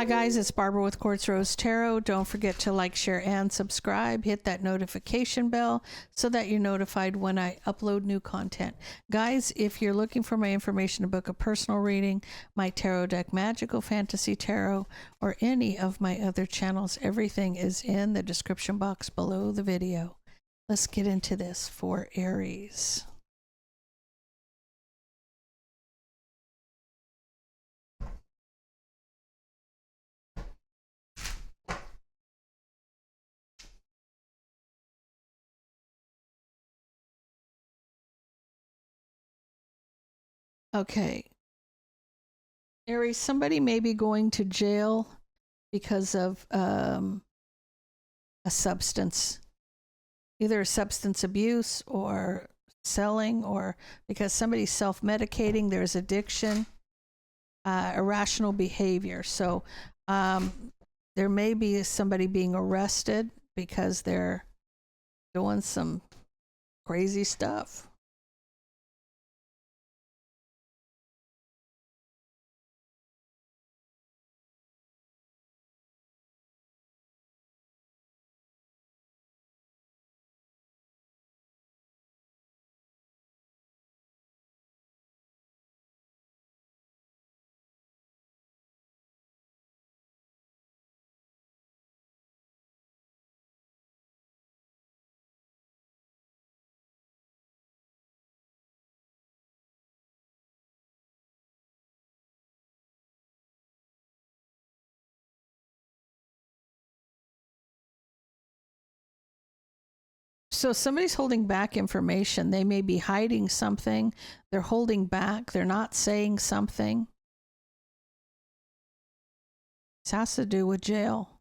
Hi guys, it's Barbara with Quartz Rose Tarot. Don't forget to like, share, and subscribe. Hit that notification bell so that you're notified when I upload new content. Guys, if you're looking for my information to book a personal reading, my tarot deck, Magical Fantasy Tarot, or any of my other channels, everything is in the description box below the video. Let's get into this for Aries. Okay. Aries, somebody may be going to jail because of a substance, either substance abuse or selling, or because somebody's self-medicating, there's addiction, irrational behavior. So there may be somebody being arrested because they're doing some crazy stuff. So somebody's holding back information. They may be hiding something. They're holding back. They're not saying something. This has to do with jail.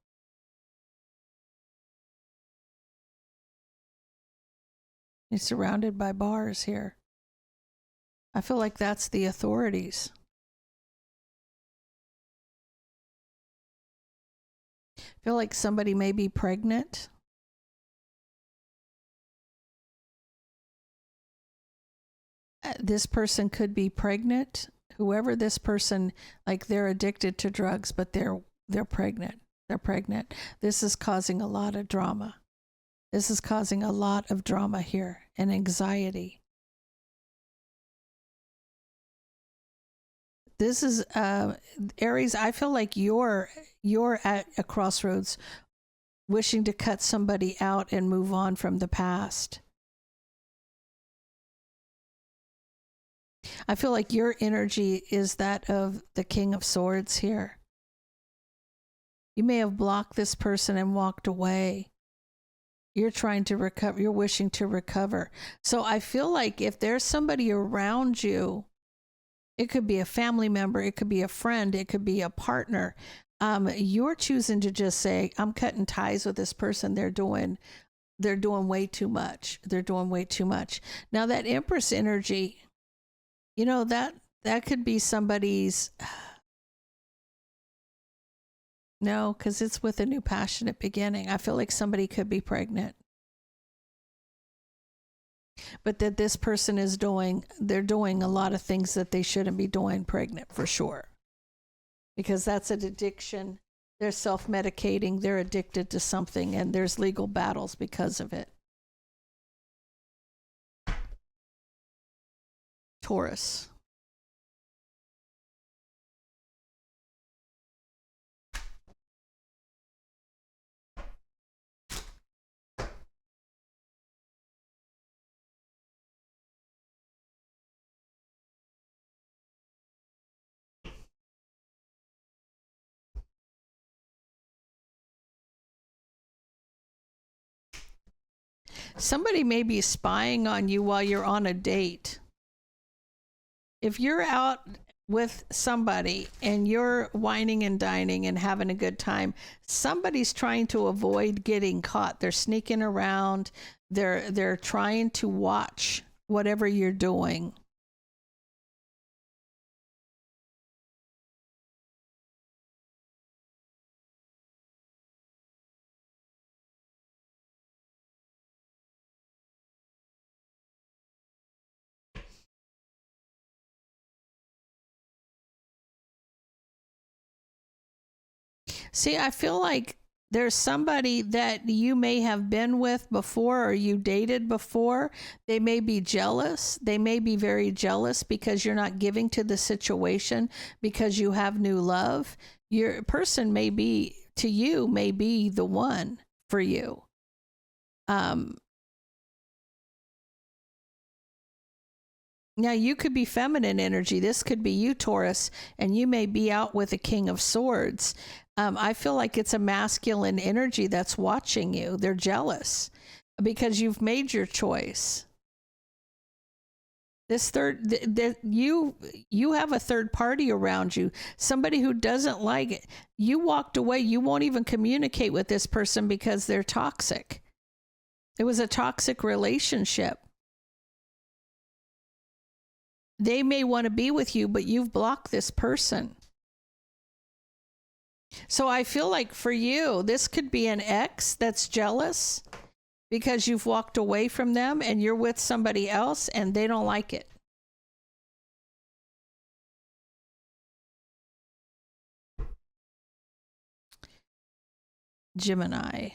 He's surrounded by bars here. I feel like that's the authorities. I feel like somebody may be pregnant. This person could be pregnant. Whoever this person, like they're addicted to drugs, but they're pregnant. They're pregnant. This is causing a lot of drama. This is causing a lot of drama here and anxiety. This is Aries, I feel like you're at a crossroads, wishing to cut somebody out and move on from the past. I feel like your energy is that of the King of Swords here. You may have blocked this person and walked away. You're trying to recover. You're wishing to recover. So I feel like if there's somebody around you, it could be a family member, it could be a friend, it could be a partner. You're choosing to just say, I'm cutting ties with this person. They're doing way too much. They're doing way too much. Now that Empress energy, you know, that could be somebody's, no, because it's with a new passionate beginning. I feel like somebody could be pregnant. But that this person is they're doing a lot of things that they shouldn't be doing pregnant, for sure. Because that's an addiction. They're self-medicating. They're addicted to something, and there's legal battles because of it. Taurus. Somebody may be spying on you while you're on a date. If you're out with somebody and you're whining and dining and having a good time, somebody's trying to avoid getting caught. They're sneaking around. They're trying to watch whatever you're doing. See, I feel like there's somebody that you may have been with before or you dated before. They may be jealous. They may be very jealous because you're not giving to the situation because you have new love. Your person may be, to you, may be the one for you. Now, you could be feminine energy. This could be you, Taurus, and you may be out with a King of Swords. I feel like it's a masculine energy that's watching you. They're jealous because you've made your choice. This you have a third party around you, somebody who doesn't like it. You walked away. You won't even communicate with this person because they're toxic. It was a toxic relationship. They may want to be with you, but you've blocked this person. So I feel like for you, this could be an ex that's jealous because you've walked away from them and you're with somebody else and they don't like it. Gemini.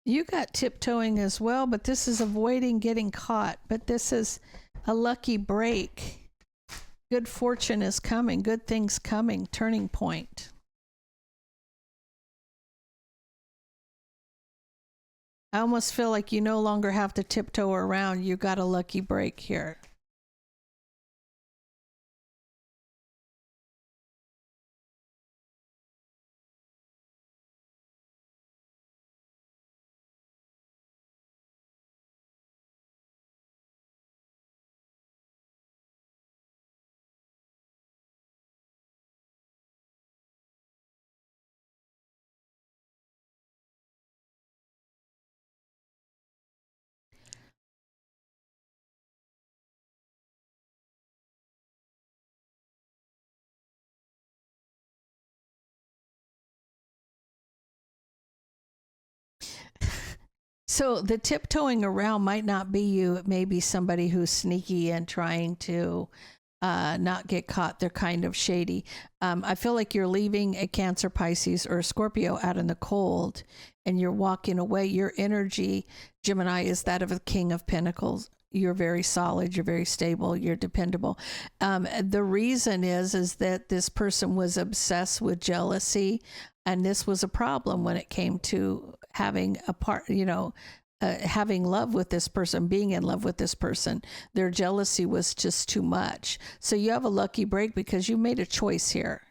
You got tiptoeing as well, but this is avoiding getting caught. But this is a lucky break. Good fortune is coming. Good things coming. Turning point. I almost feel like you no longer have to tiptoe around. You got a lucky break here. So the tiptoeing around might not be you. It may be somebody who's sneaky and trying to not get caught. They're kind of shady. I feel like you're leaving a Cancer, Pisces, or a Scorpio out in the cold and you're walking away. Your energy, Gemini, is that of a King of Pentacles. You're very solid. You're very stable. You're dependable. The reason is that this person was obsessed with jealousy, and this was a problem when it came to having a part, having love with this person, being in love with this person. Their jealousy was just too much. So you have a lucky break because you made a choice here.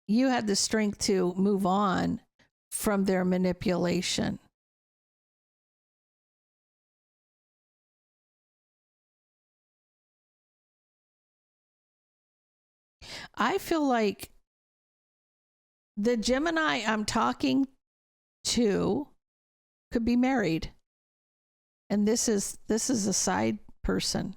You had the strength to move on from their manipulation. I feel like the Gemini I'm talking to could be married, and this is a side person,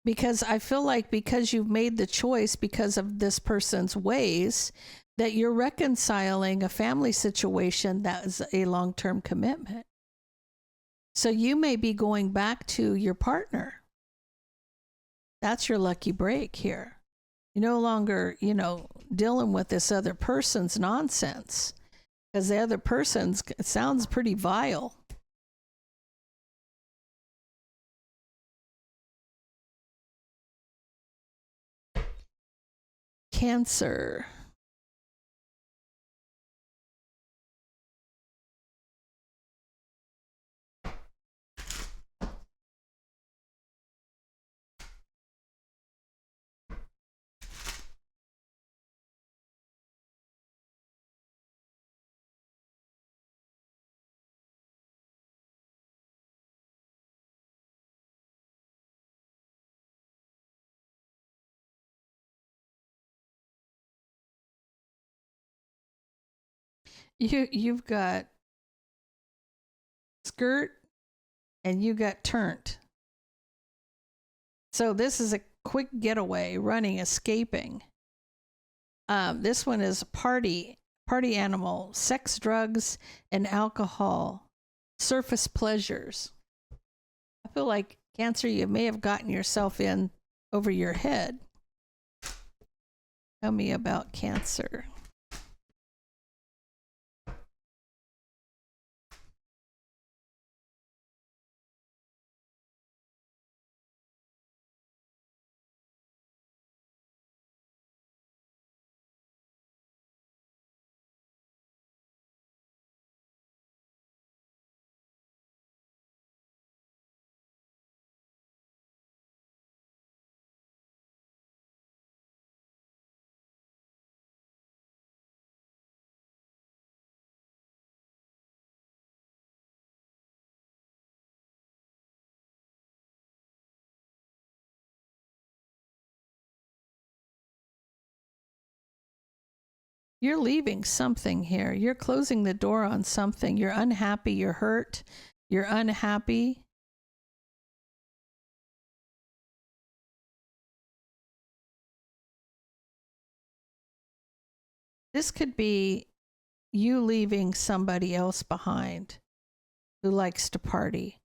because I feel like because you've made the choice because of this person's ways that you're reconciling a family situation that is a long-term commitment. So you may be going back to your partner. That's your lucky break here. You're no longer, dealing with this other person's nonsense, because the other person's sounds pretty vile. Cancer. You've got skirt and you got turned. So this is a quick getaway, running, escaping. This one is party animal, sex, drugs, and alcohol, surface pleasures. I feel like Cancer, you may have gotten yourself in over your head. Tell me about Cancer. You're leaving something here. You're closing the door on something. You're unhappy. You're hurt. You're unhappy. This could be you leaving somebody else behind who likes to party.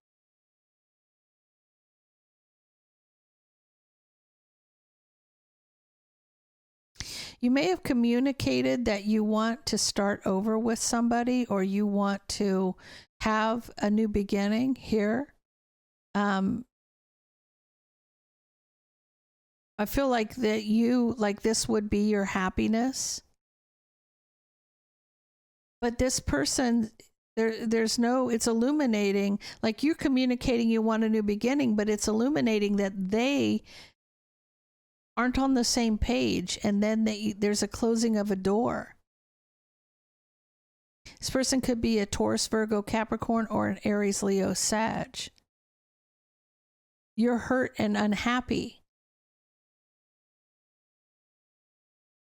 You may have communicated that you want to start over with somebody, or you want to have a new beginning here. I feel like that this would be your happiness. But this person, there's no, it's illuminating, like you're communicating you want a new beginning, but it's illuminating that they aren't on the same page, and then there's a closing of a door. This person could be a Taurus, Virgo, Capricorn, or an Aries, Leo, Sag. You're hurt and unhappy.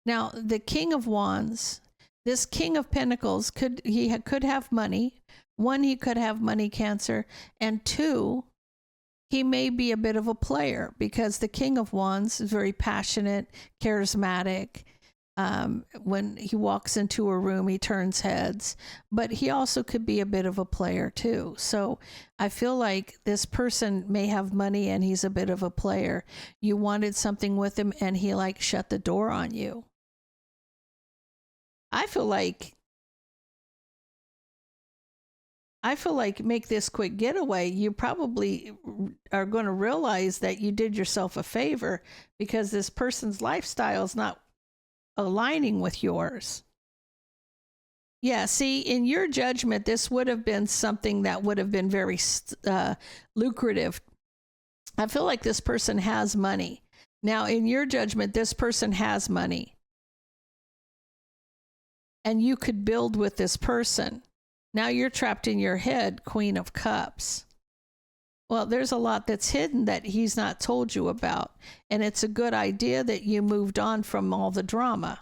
Now, the King of Wands, this King of Pentacles, could have money. One, he could have money, Cancer, and two, he may be a bit of a player, because the King of Wands is very passionate, charismatic. When he walks into a room, he turns heads, but he also could be a bit of a player too. So I feel like this person may have money and he's a bit of a player. You wanted something with him and he shut the door on you. I feel like make this quick getaway, you probably are going to realize that you did yourself a favor, because this person's lifestyle is not aligning with yours. Yeah, see, in your judgment, this would have been something that would have been very lucrative. I feel like this person has money. Now, in your judgment, this person has money. And you could build with this person. Now you're trapped in your head, Queen of Cups. Well, there's a lot that's hidden that he's not told you about. And it's a good idea that you moved on from all the drama.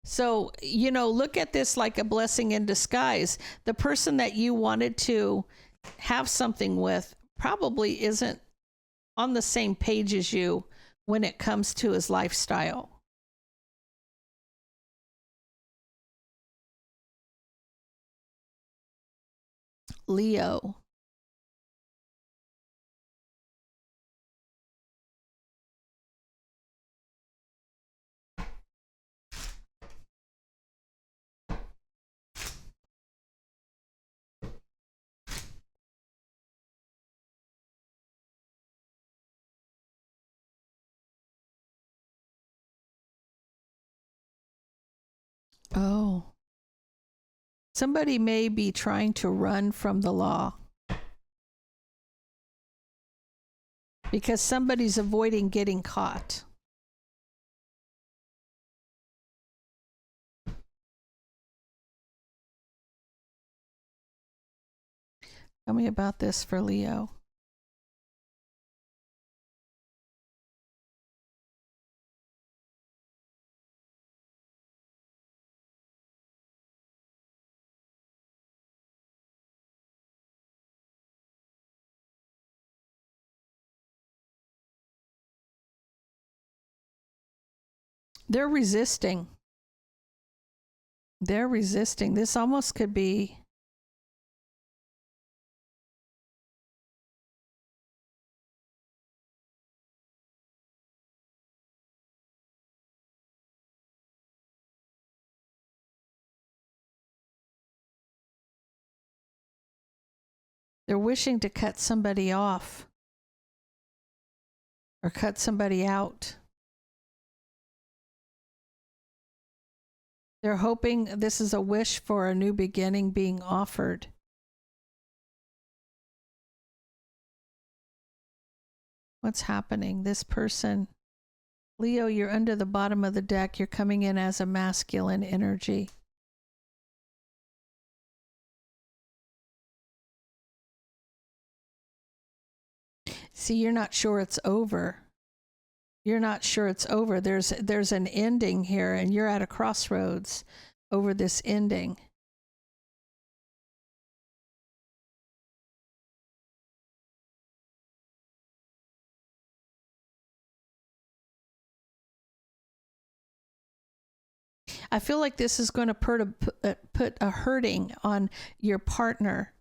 So, look at this like a blessing in disguise. The person that you wanted to have something with probably isn't on the same page as you when it comes to his lifestyle. Leo. Oh. Somebody may be trying to run from the law, because somebody's avoiding getting caught. Tell me about this for Leo. They're resisting. They're resisting. This almost could be... They're wishing to cut somebody off or cut somebody out. They're hoping this is a wish for a new beginning being offered. What's happening? This person, Leo, you're under the bottom of the deck. You're coming in as a masculine energy. See, you're not sure it's over. You're not sure it's over. There's an ending here, and you're at a crossroads over this ending. I feel like this is going to put a hurting on your partner,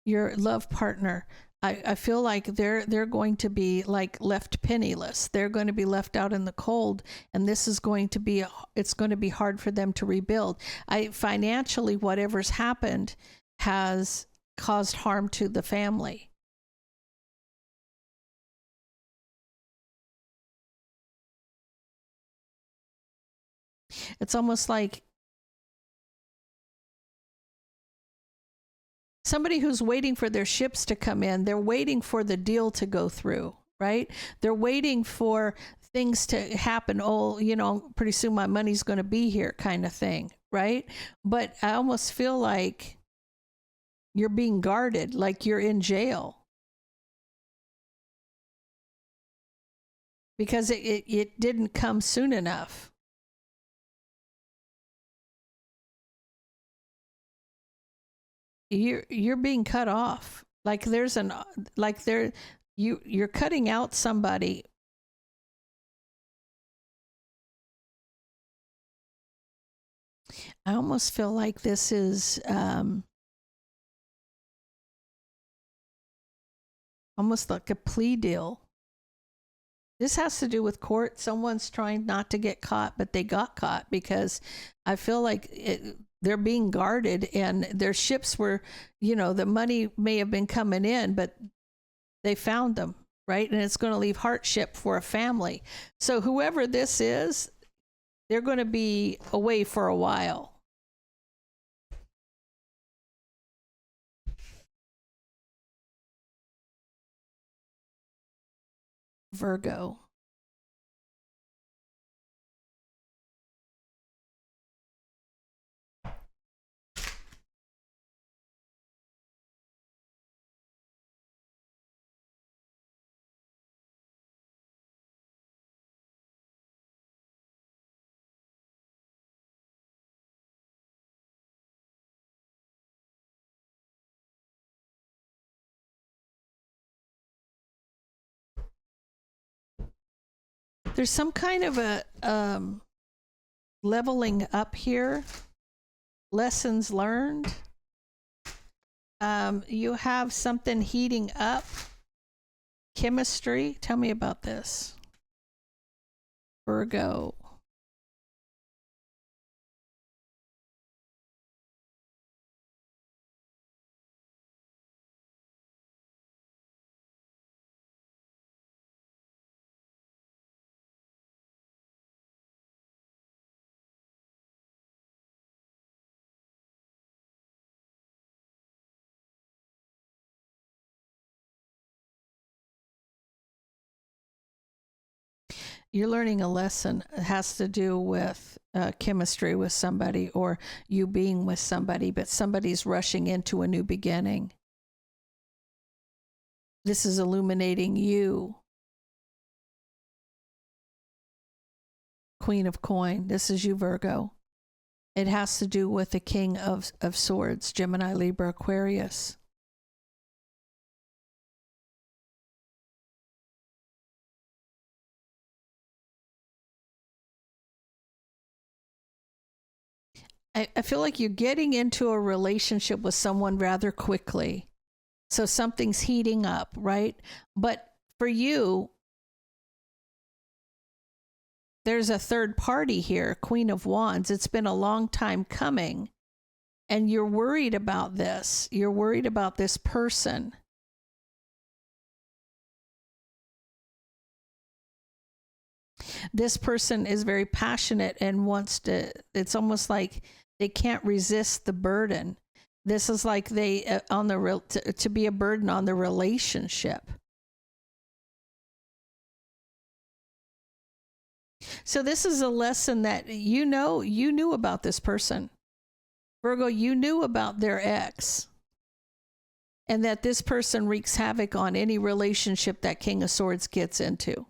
your love partner. I feel like they're going to be like left penniless. They're going to be left out in the cold, and this is going to be it's going to be hard for them to rebuild. Financially, whatever's happened has caused harm to the family. It's almost like somebody who's waiting for their ships to come in. They're waiting for the deal to go through, right? They're waiting for things to happen. Oh, you know, pretty soon my money's going to be here, kind of thing, right? But I almost feel like you're being guarded, like you're in jail. Because it didn't come soon enough. You're being cut off. Like there's you're cutting out somebody. I almost feel like this is almost like a plea deal. This has to do with court. Someone's trying not to get caught, but they got caught because I feel like they're being guarded, and their ships were, you know, the money may have been coming in, but they found them, right? And it's going to leave hardship for a family. So whoever this is, they're going to be away for a while. Virgo. There's some kind of a leveling up here. Lessons learned. You have something heating up. Chemistry. Tell me about this. Virgo. You're learning a lesson. It has to do with chemistry with somebody, or you being with somebody, but somebody's rushing into a new beginning. This is illuminating you. Queen of Coin. This is you, Virgo. It has to do with the King of Swords, Gemini, Libra, Aquarius. I feel like you're getting into a relationship with someone rather quickly. So something's heating up, right? But for you, there's a third party here, Queen of Wands. It's been a long time coming. And you're worried about this. You're worried about this person. This person is very passionate and wants to, it's almost like they can't resist the burden. This is like they, on the to be a burden on the relationship. So this is a lesson that you knew about this person. Virgo, you knew about their ex, and that this person wreaks havoc on any relationship that King of Swords gets into.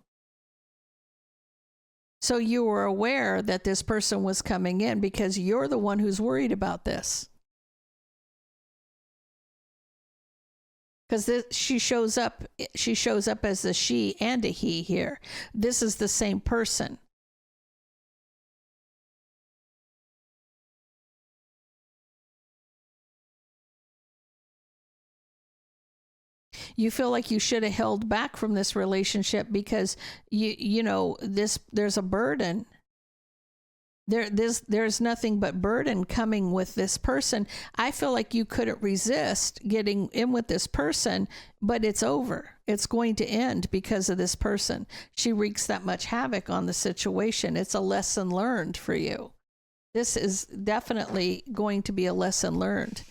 So you were aware that this person was coming in because you're the one who's worried about this. Because she shows up as a she and a he here. This is the same person. You feel like you should have held back from this relationship because there's a burden. There's nothing but burden coming with this person. I feel like you couldn't resist getting in with this person, but it's over. It's going to end because of this person. She wreaks that much havoc on the situation. It's a lesson learned for you. This is definitely going to be a lesson learned.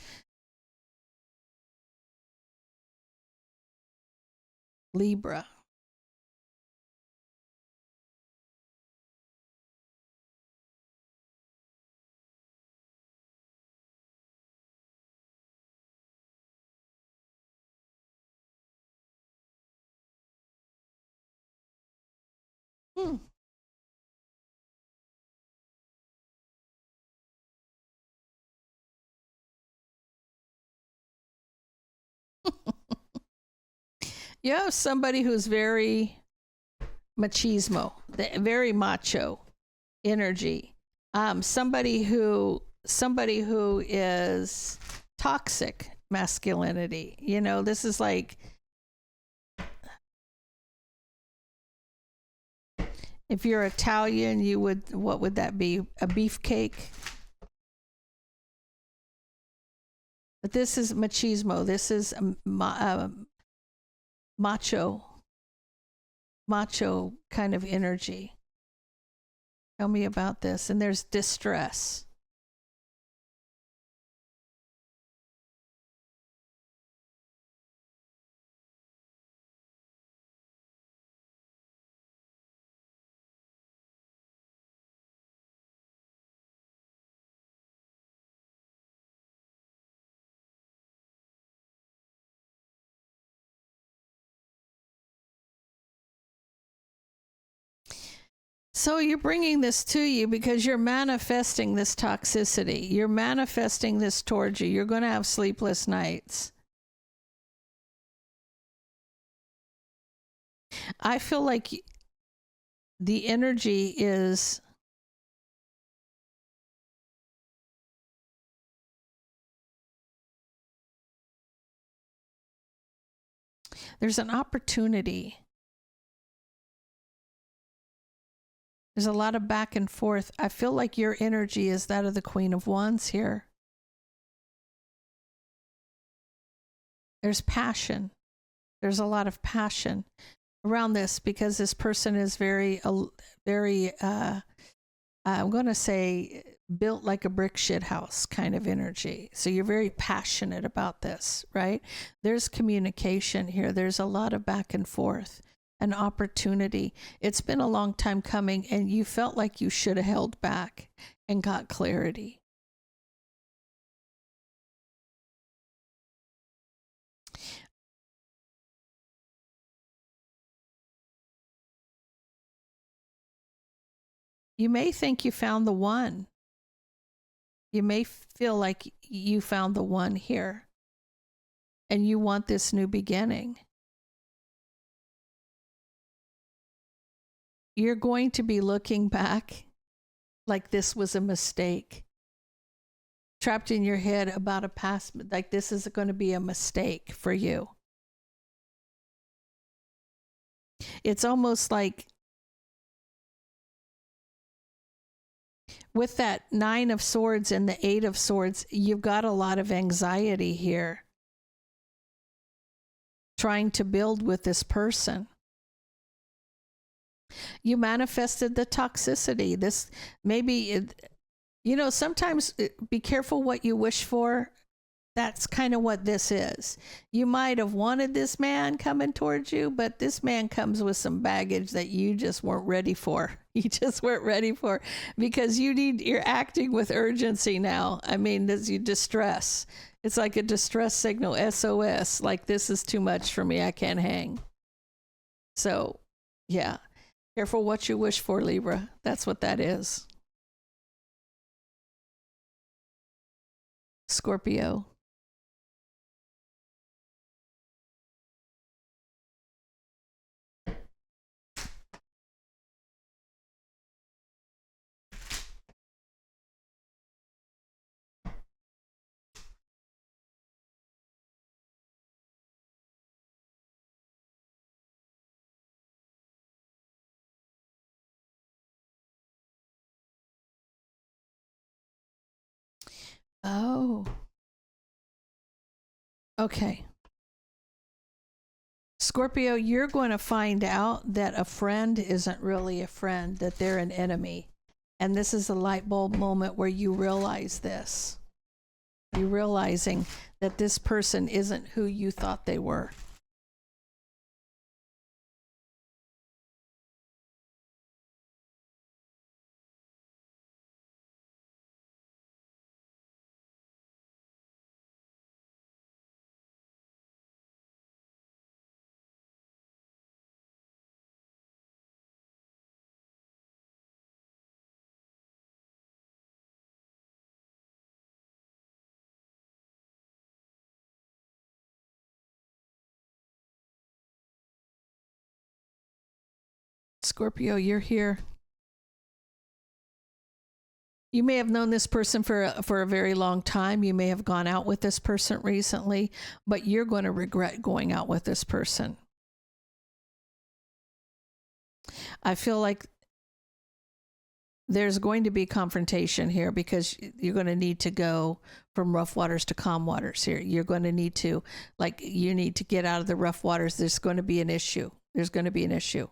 Libra. You have somebody who's very machismo, very macho energy. Somebody who is toxic masculinity. This is like, if you're Italian, what would that be? A beefcake? But this is machismo. This is macho kind of energy. Tell me about this. And there's distress. So you're bringing this to you because you're manifesting this toxicity. You're manifesting this towards you. You're going to have sleepless nights. I feel like the energy is there's an opportunity. There's a lot of back and forth. I feel like your energy is that of the Queen of Wands here. There's passion. There's a lot of passion around this because this person is very, I'm going to say, built like a brick shit house kind of energy. So you're very passionate about this, right? There's communication here. There's a lot of back and forth, an opportunity. It's been a long time coming, and you felt like you should have held back and got clarity. You may think you found the one. You may feel like you found the one here, and you want this new beginning. You're going to be looking back like this was a mistake. trapped in your head about a past, like this is going to be a mistake for you. It's almost like with that 9 of Swords and the 8 of Swords, you've got a lot of anxiety here trying to build with this person. You manifested the toxicity. This maybe, you know, sometimes be careful what you wish for. That's kind of what this is. You might have wanted this man coming towards you, but this man comes with some baggage that you just weren't ready for. You just weren't ready for, because you're acting with urgency now. I mean, you distress. It's like a distress signal, SOS, like this is too much for me. I can't hang. So, yeah, careful what you wish for, Libra. That's what that is. Scorpio. Oh. Okay. Scorpio, you're going to find out that a friend isn't really a friend, that they're an enemy. And this is a light bulb moment where you realize this. You're realizing that this person isn't who you thought they were. Scorpio, you're here. You may have known this person for a very long time. You may have gone out with this person recently, but you're going to regret going out with this person. I feel like there's going to be confrontation here, because you're going to need to go from rough waters to calm waters here. You're going to need to, you need to get out of the rough waters. There's going to be an issue. There's going to be an issue.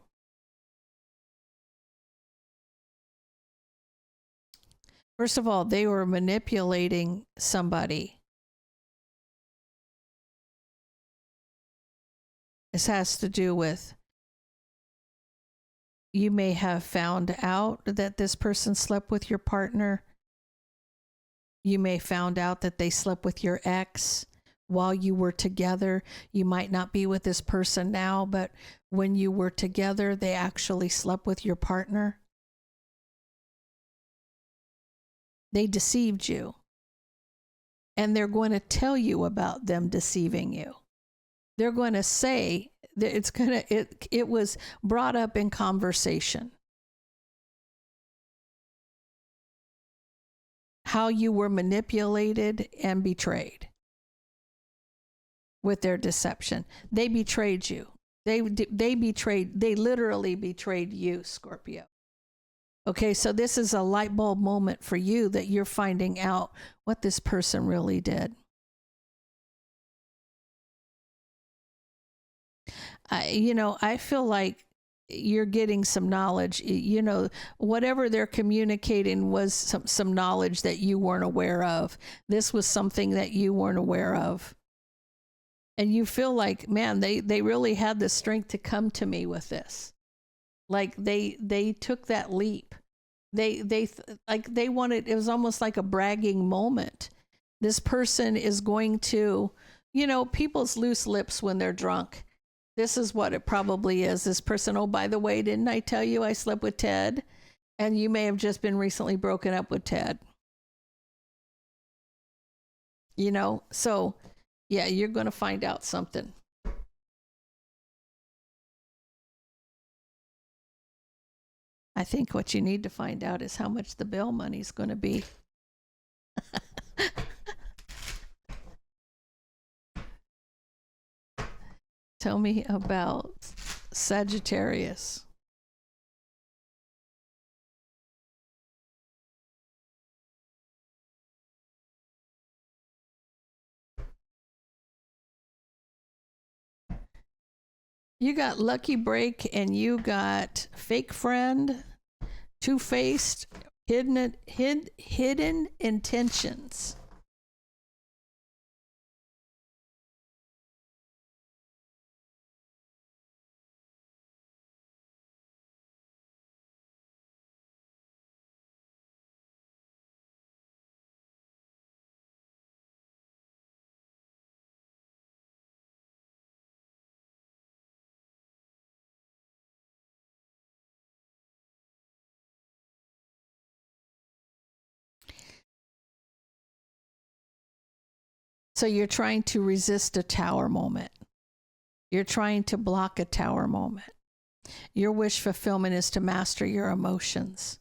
First of all, they were manipulating somebody. This has to do with, you may have found out that this person slept with your partner. You may have found out that they slept with your ex while you were together. You might not be with this person now, but when you were together, they actually slept with your partner. They deceived you. And they're going to tell you about them deceiving you. They're going to say that it was brought up in conversation. How you were manipulated and betrayed with their deception. They betrayed you. They literally betrayed you, Scorpio. Okay, so this is a light bulb moment for you, that you're finding out what this person really did. I feel like you're getting some knowledge. Whatever they're communicating was some knowledge that you weren't aware of. This was something that you weren't aware of. And you feel like, man, they really had the strength to come to me with this. Like they took that leap. They wanted, it was almost like a bragging moment. This person is going to, people's loose lips when they're drunk. This is what it probably is. This person, oh, by the way, didn't I tell you I slept with Ted? And you may have just been recently broken up with Ted. So yeah, you're going to find out something. I think what you need to find out is how much the bail money is going to be. Tell me about Sagittarius. You got lucky break and you got fake friend, two-faced, hidden intentions. So you're trying to resist a tower moment. You're trying to block a tower moment. Your wish fulfillment is to master your emotions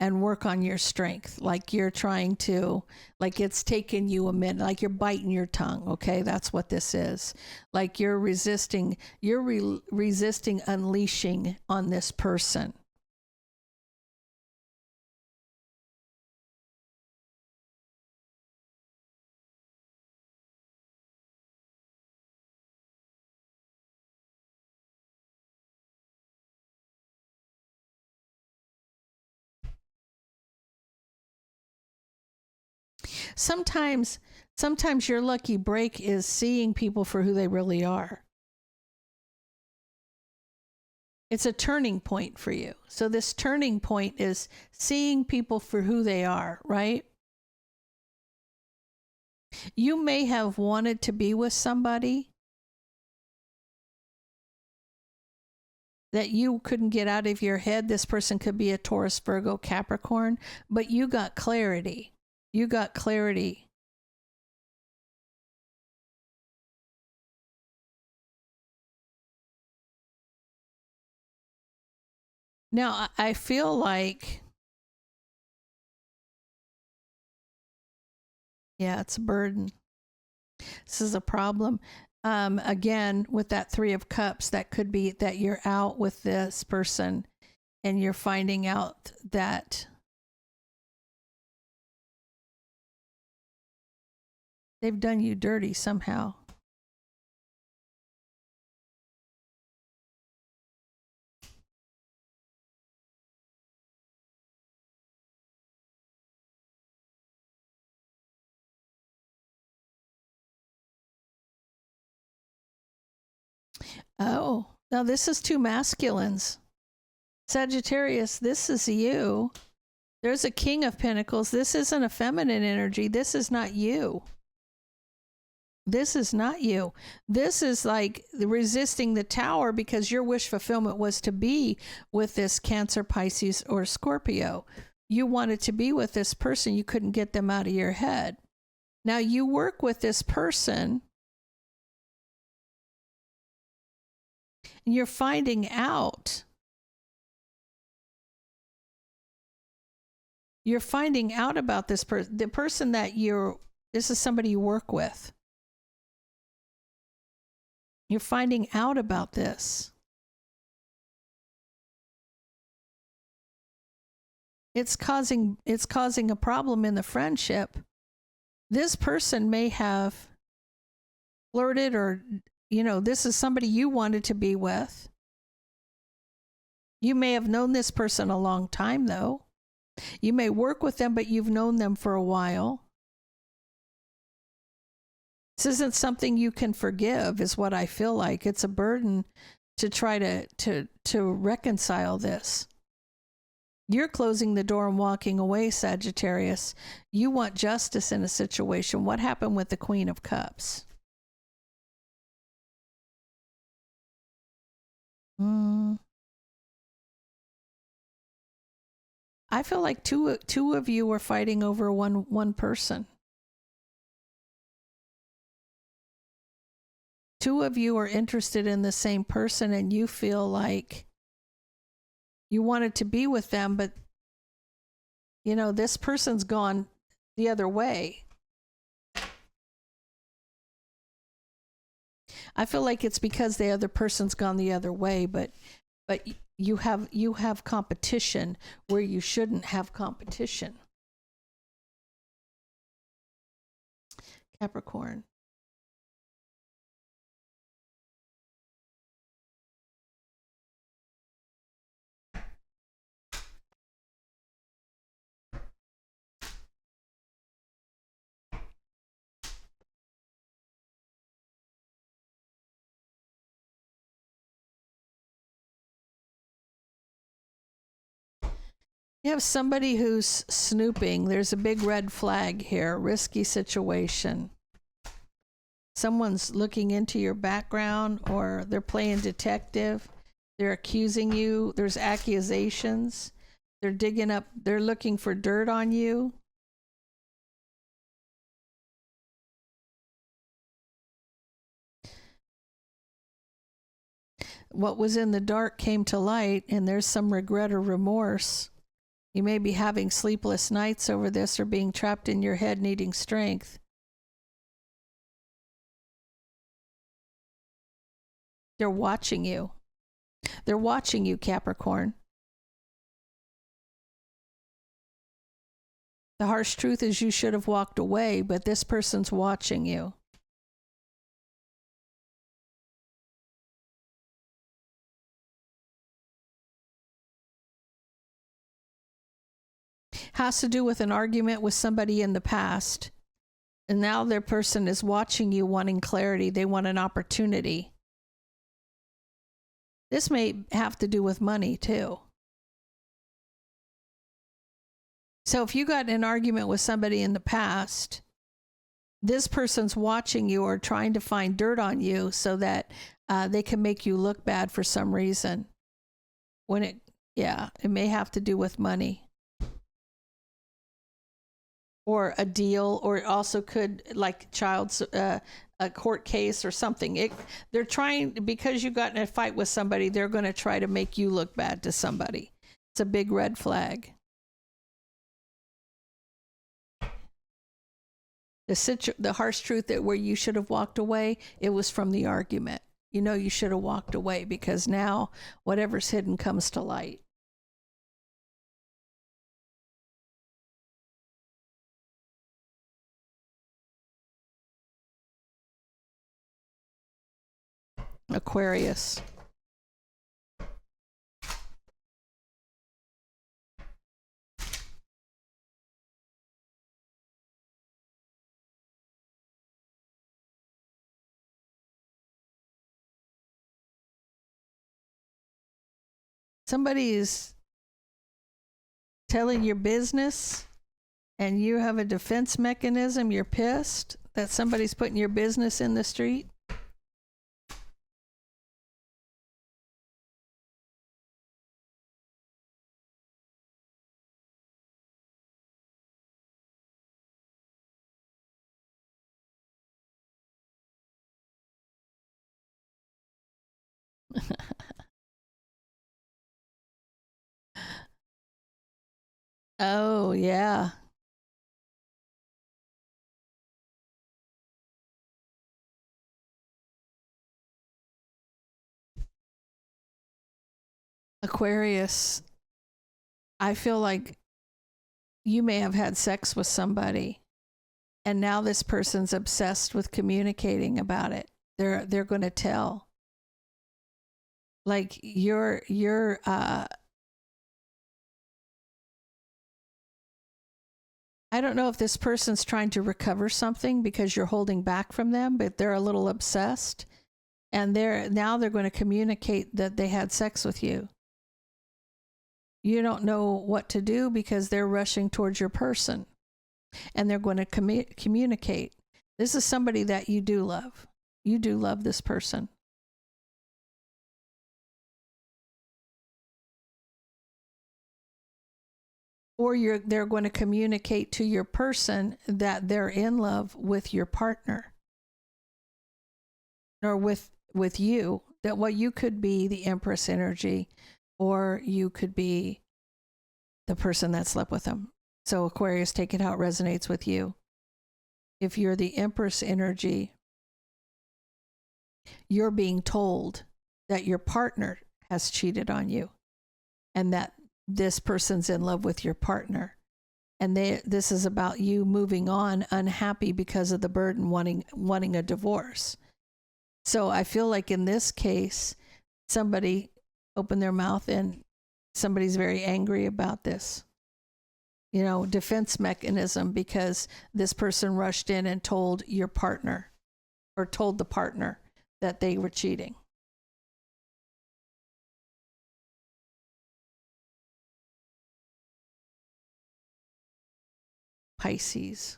and work on your strength. Like you're trying to, like it's taken you a minute, like you're biting your tongue. Okay. That's what this is. Like you're resisting, resisting unleashing on this person. Sometimes your lucky break is seeing people for who they really are. It's a turning point for you. So this turning point is seeing people for who they are, right? You may have wanted to be with somebody that you couldn't get out of your head. This person could be a Taurus, Virgo, Capricorn, but you got clarity. You got clarity. Now, I feel like, yeah, it's a burden. This is a problem. Again, with that Three of Cups, that could be that you're out with this person and you're finding out that they've done you dirty somehow. Oh, now this is two masculines. Sagittarius, this is you. There's a King of Pentacles. This isn't a feminine energy. This is not you. This is not you. This is like resisting the tower because your wish fulfillment was to be with this Cancer, Pisces, or Scorpio. You wanted to be with this person. You couldn't get them out of your head. Now you work with this person and you're finding out. You're finding out about this person, the person that this is somebody you work with. You're finding out about this. It's causing a problem in the friendship. This person may have flirted or, this is somebody you wanted to be with. You may have known this person a long time though. You may work with them, but you've known them for a while. This isn't something you can forgive, is what I feel like. It's a burden to try to reconcile this. You're closing the door and walking away, Sagittarius. You want justice in a situation. What happened with the Queen of Cups? I feel like two of you are fighting over one person. Two of you are interested in the same person and you feel like you wanted to be with them, but this person's gone the other way. I feel like it's because the other person's gone the other way, but you have competition where you shouldn't have competition. Capricorn. You have somebody who's snooping. There's a big red flag here. Risky situation. Someone's looking into your background, or they're playing detective. They're accusing you. There's accusations. They're digging up. They're looking for dirt on you. What was in the dark came to light, and there's some regret or remorse. You may be having sleepless nights over this, or being trapped in your head needing strength. They're watching you. They're watching you, Capricorn. The harsh truth is you should have walked away, but this person's watching you. Has to do with an argument with somebody in the past. And now their person is watching you, wanting clarity. They want an opportunity. This may have to do with money too. So if you got in an argument with somebody in the past, this person's watching you or trying to find dirt on you so that they can make you look bad for some reason. It may have to do with money. Or a deal, or it also could, like a court case or something. They're trying, because you got in a fight with somebody, they're going to try to make you look bad to somebody. It's a big red flag. The harsh truth that where you should have walked away, it was from the argument. You know you should have walked away, because now whatever's hidden comes to light. Aquarius. Somebody is telling your business and you have a defense mechanism. You're pissed that somebody's putting your business in the street. Oh, yeah. Aquarius, I feel like you may have had sex with somebody, and now this person's obsessed with communicating about it. They're going to tell. Like you're I don't know if this person's trying to recover something because you're holding back from them, but they're a little obsessed, and they're going to communicate that they had sex with you. You don't know what to do because they're rushing towards your person, and they're going to communicate. This is somebody that you do love. You do love this person. Or they're going to communicate to your person that they're in love with your partner, or with you, that what you could be the Empress energy, or you could be the person that slept with them. So Aquarius, take it how it resonates with you. If you're the Empress energy, You're being told that your partner has cheated on you and that this person's in love with your partner. And this is about you moving on unhappy because of the burden, wanting a divorce. So I feel like in this case, somebody opened their mouth and somebody's very angry about this. You know, defense mechanism, because this person rushed in and told your partner or told the partner that they were cheating. Pisces.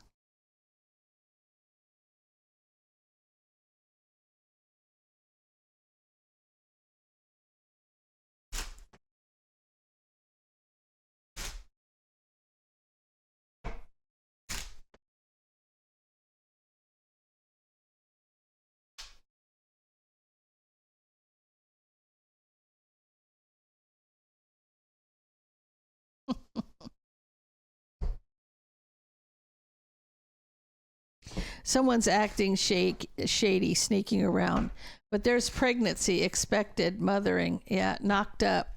Someone's acting shady, sneaking around. But there's pregnancy expected, mothering. Yeah, knocked up.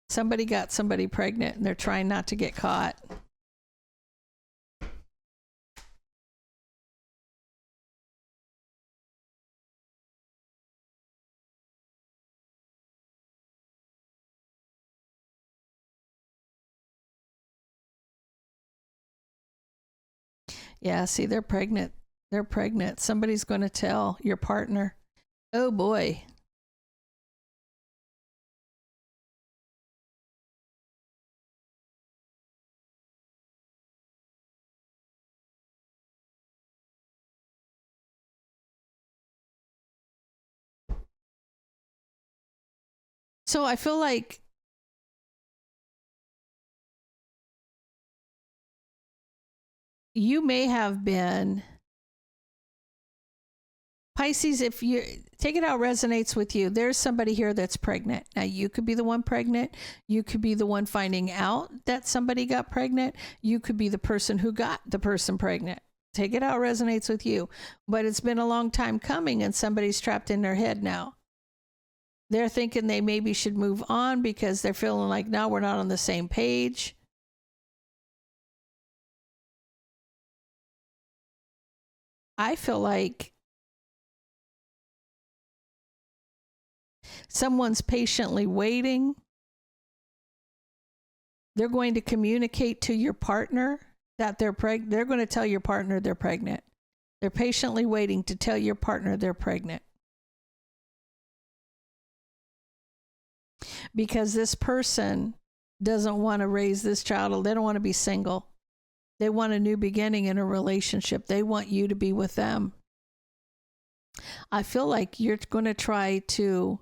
Somebody got somebody pregnant and they're trying not to get caught. Yeah, see, they're pregnant. They're pregnant. Somebody's going to tell your partner. Oh boy. So I feel like you may have been Pisces. If you take it how it resonates with you, there's somebody here that's pregnant. Now you could be the one pregnant. You could be the one finding out that somebody got pregnant. You could be the person who got the person pregnant. Take it how it resonates with you. But it's been a long time coming and somebody's trapped in their head now. They're thinking they maybe should move on because they're feeling like, now we're not on the same page. I feel like someone's patiently waiting. They're going to communicate to your partner that they're pregnant. They're going to tell your partner they're pregnant. They're patiently waiting to tell your partner they're pregnant. Because this person doesn't want to raise this child. They don't want to be single. They want a new beginning in a relationship. They want you to be with them. I feel like you're going to try to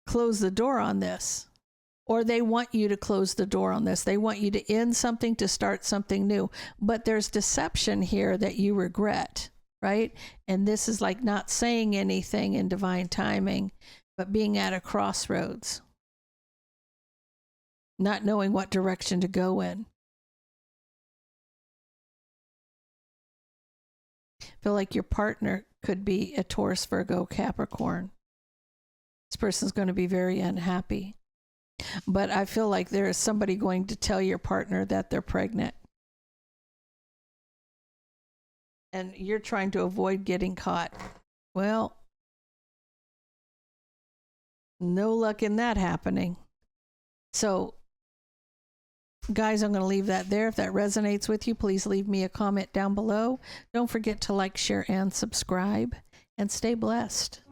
close the door on this, or they want you to close the door on this. They want you to end something to start something new. But there's deception here that you regret, right? And this is like not saying anything in divine timing, but being at a crossroads, not knowing what direction to go in. I feel like your partner could be a Taurus, Virgo, Capricorn. This person's going to be very unhappy. But I feel like there is somebody going to tell your partner that they're pregnant. And you're trying to avoid getting caught. Well, no luck in that happening. So, guys, I'm going to leave that there. If that resonates with you, please leave me a comment down below. Don't forget to like, share, and subscribe. And stay blessed.